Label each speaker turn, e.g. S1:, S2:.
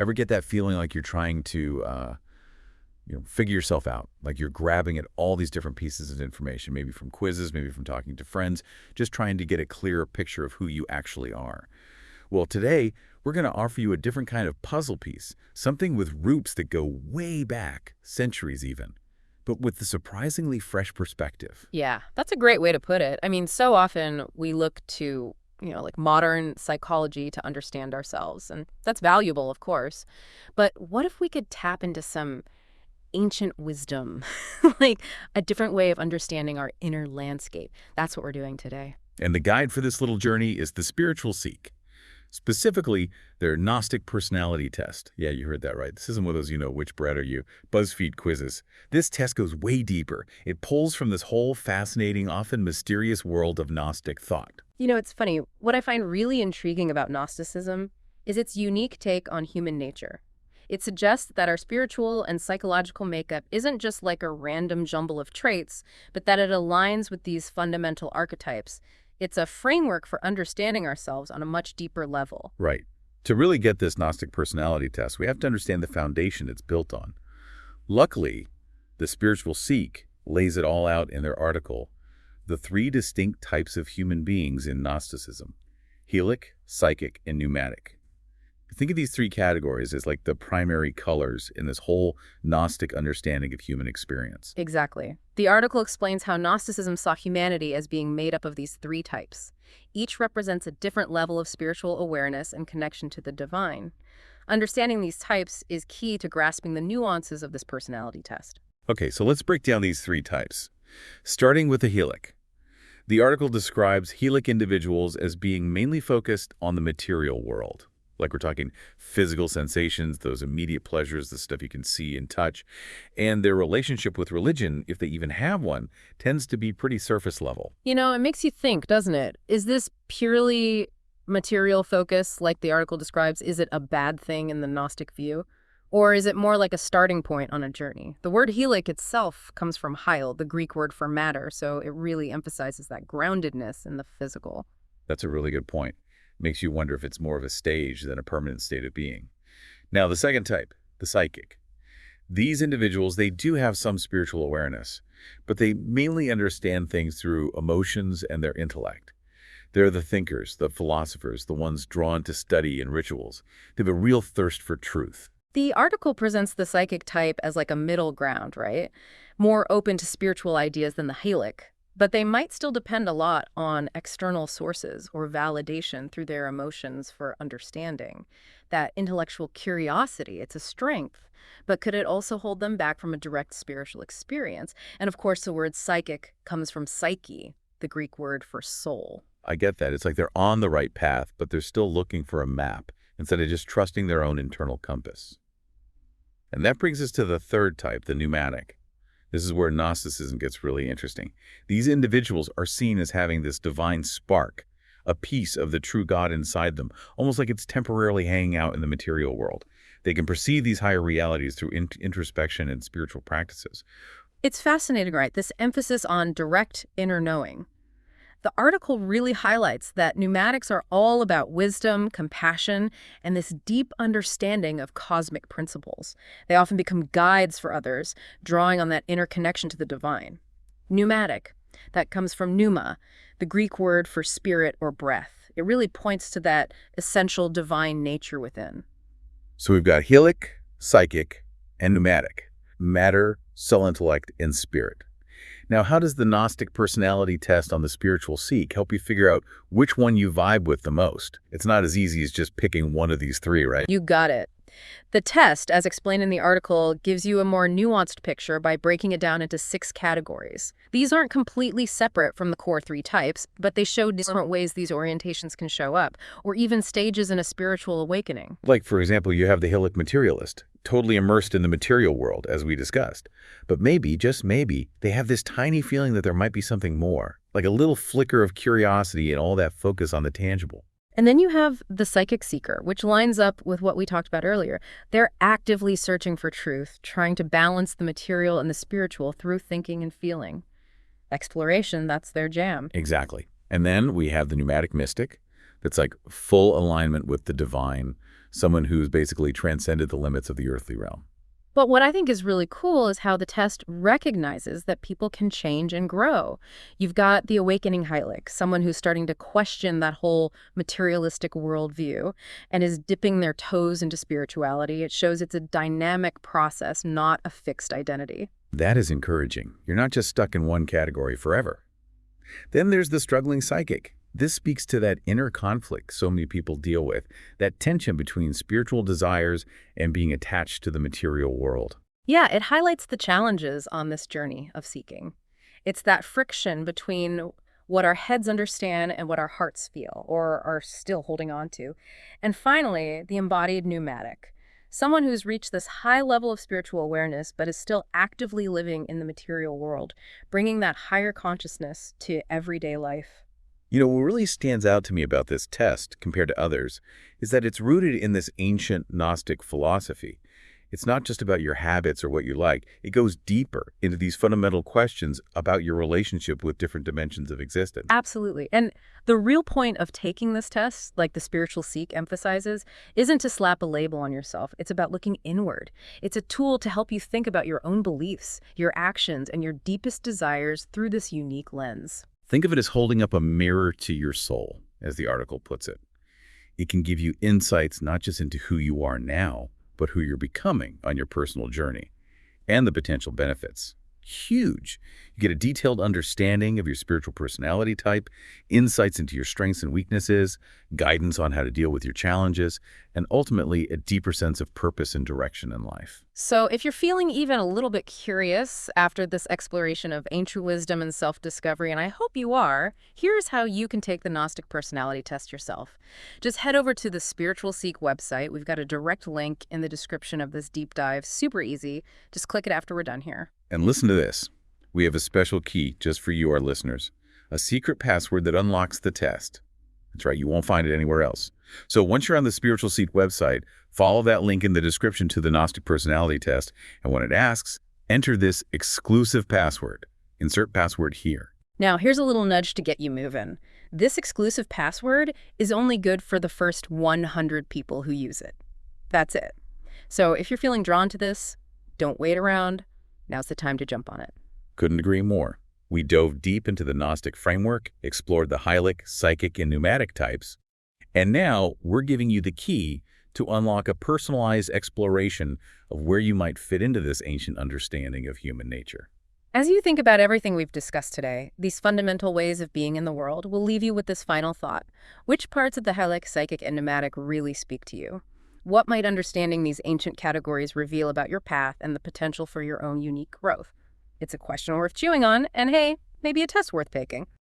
S1: Ever get that feeling like you're trying to, figure yourself out, like you're grabbing at all these different pieces of information, maybe from quizzes, maybe from talking to friends, just trying to get a clearer picture of who you actually are? Well, today, we're going to offer you a different kind of puzzle piece, something with roots that go way back, centuries even, but with the surprisingly fresh perspective.
S2: Yeah, that's a great way to put it. I mean, so often we look to, like modern psychology to understand ourselves, and that's valuable, of course. But what if we could tap into some ancient wisdom, like a different way of understanding our inner landscape? That's what we're doing today.
S1: And the guide for this little journey is the Spiritual Seek. Specifically, their Gnostic Personality Test. Yeah, you heard that right. This isn't one of those, which bread are you, BuzzFeed quizzes. This test goes way deeper. It pulls from this whole fascinating, often mysterious world of Gnostic thought.
S2: It's funny. What I find really intriguing about Gnosticism is its unique take on human nature. It suggests that our spiritual and psychological makeup isn't just like a random jumble of traits, but that it aligns with these fundamental archetypes. It's a framework for understanding ourselves on a much deeper level.
S1: Right. To really get this Gnostic Personality Test, we have to understand the foundation it's built on. Luckily, the Spiritual Seek lays it all out in their article, The Three Distinct Types of Human Beings in Gnosticism: Hylic, Psychic, and Pneumatic. Think of these three categories as like the primary colors in this whole Gnostic understanding of human experience.
S2: Exactly. The article explains how Gnosticism saw humanity as being made up of these three types. Each represents a different level of spiritual awareness and connection to the divine. Understanding these types is key to grasping the nuances of this personality test.
S1: Okay, so let's break down these three types. Starting with the Hylic. The article describes Hylic individuals as being mainly focused on the material world. Like we're talking physical sensations, those immediate pleasures, the stuff you can see and touch. And their relationship with religion, if they even have one, tends to be pretty surface level.
S2: It makes you think, doesn't it? Is this purely material focus, like the article describes? Is it a bad thing in the Gnostic view? Or is it more like a starting point on a journey? The word Hylic itself comes from Hyl, the Greek word for matter, so it really emphasizes that groundedness in the physical.
S1: That's a really good point. Makes you wonder if it's more of a stage than a permanent state of being. Now, the second type, the psychic. These individuals, they do have some spiritual awareness, but they mainly understand things through emotions and their intellect. They're the thinkers, the philosophers, the ones drawn to study and rituals. They have a real thirst for truth.
S2: The article presents the psychic type as like a middle ground, right? More open to spiritual ideas than the Hylic. But they might still depend a lot on external sources or validation through their emotions for understanding. That intellectual curiosity, it's a strength, but could it also hold them back from a direct spiritual experience? And of course, the word psychic comes from psyche, the Greek word for soul.
S1: I get that. It's like they're on the right path, but they're still looking for a map instead of just trusting their own internal compass. And that brings us to the third type, the pneumatic. This is where Gnosticism gets really interesting. These individuals are seen as having this divine spark, a piece of the true God inside them, almost like it's temporarily hanging out in the material world. They can perceive these higher realities through introspection and spiritual practices.
S2: It's fascinating, right? This emphasis on direct inner knowing. The article really highlights that pneumatics are all about wisdom, compassion, and this deep understanding of cosmic principles. They often become guides for others, drawing on that inner connection to the divine. Pneumatic, that comes from pneuma, the Greek word for spirit or breath. It really points to that essential divine nature within.
S1: So we've got Hylic, psychic, and pneumatic. Matter, soul intellect, and spirit. Now, how does the Gnostic Personality Test on the Spiritual Seek help you figure out which one you vibe with the most? It's not as easy as just picking one of these three, right?
S2: You got it. The test, as explained in the article, gives you a more nuanced picture by breaking it down into 6 categories. These aren't completely separate from the core 3 types, but they show different ways these orientations can show up, or even stages in a spiritual awakening.
S1: Like, for example, you have the Hylic materialist, totally immersed in the material world, as we discussed. But maybe, just maybe, they have this tiny feeling that there might be something more, like a little flicker of curiosity and all that focus on the tangible.
S2: And then you have the psychic seeker, which lines up with what we talked about earlier. They're actively searching for truth, trying to balance the material and the spiritual through thinking and feeling. Exploration, that's their jam.
S1: Exactly. And then we have the pneumatic mystic that's like full alignment with the divine, someone who's basically transcended the limits of the earthly realm.
S2: But what I think is really cool is how the test recognizes that people can change and grow. You've got the awakening Hylic, someone who's starting to question that whole materialistic worldview and is dipping their toes into spirituality. It shows it's a dynamic process, not a fixed identity.
S1: That is encouraging. You're not just stuck in one category forever. Then there's the struggling psychic. This speaks to that inner conflict so many people deal with, that tension between spiritual desires and being attached to the material world.
S2: Yeah, it highlights the challenges on this journey of seeking. It's that friction between what our heads understand and what our hearts feel or are still holding on to. And finally, the embodied pneumatic. Someone who's reached this high level of spiritual awareness but is still actively living in the material world, bringing that higher consciousness to everyday life.
S1: What really stands out to me about this test, compared to others, is that it's rooted in this ancient Gnostic philosophy. It's not just about your habits or what you like. It goes deeper into these fundamental questions about your relationship with different dimensions of existence.
S2: Absolutely. And the real point of taking this test, like the Spiritual Seek emphasizes, isn't to slap a label on yourself. It's about looking inward. It's a tool to help you think about your own beliefs, your actions, and your deepest desires through this unique lens.
S1: Think of it as holding up a mirror to your soul, as the article puts it. It can give you insights not just into who you are now, but who you're becoming on your personal journey, and the potential benefits. Huge. You get a detailed understanding of your spiritual personality type, insights into your strengths and weaknesses, guidance on how to deal with your challenges, and ultimately a deeper sense of purpose and direction in life.
S2: So if you're feeling even a little bit curious after this exploration of ancient wisdom and self-discovery, and I hope you are, here's how you can take the Gnostic Personality Test yourself. Just head over to the Spiritual Seek website. We've got a direct link in the description of this deep dive. Super easy. Just click it after we're done here.
S1: And listen to this. We have a special key just for you, our listeners. A secret password that unlocks the test. That's right, you won't find it anywhere else. So once you're on the Spiritual Seek website, follow that link in the description to the Gnostic Personality Test, and when it asks, enter this exclusive password. Insert password here.
S2: Now, here's a little nudge to get you moving. This exclusive password is only good for the first 100 people who use it. That's it. So if you're feeling drawn to this, don't wait around. Now's the time to jump on it.
S1: Couldn't agree more. We dove deep into the Gnostic framework, explored the Hylic, psychic, and pneumatic types, and now we're giving you the key to unlock a personalized exploration of where you might fit into this ancient understanding of human nature.
S2: As you think about everything we've discussed today, these fundamental ways of being in the world, will leave you with this final thought. Which parts of the Hylic, psychic, and pneumatic really speak to you? What might understanding these ancient categories reveal about your path and the potential for your own unique growth? It's a question worth chewing on, and hey, maybe a test worth taking.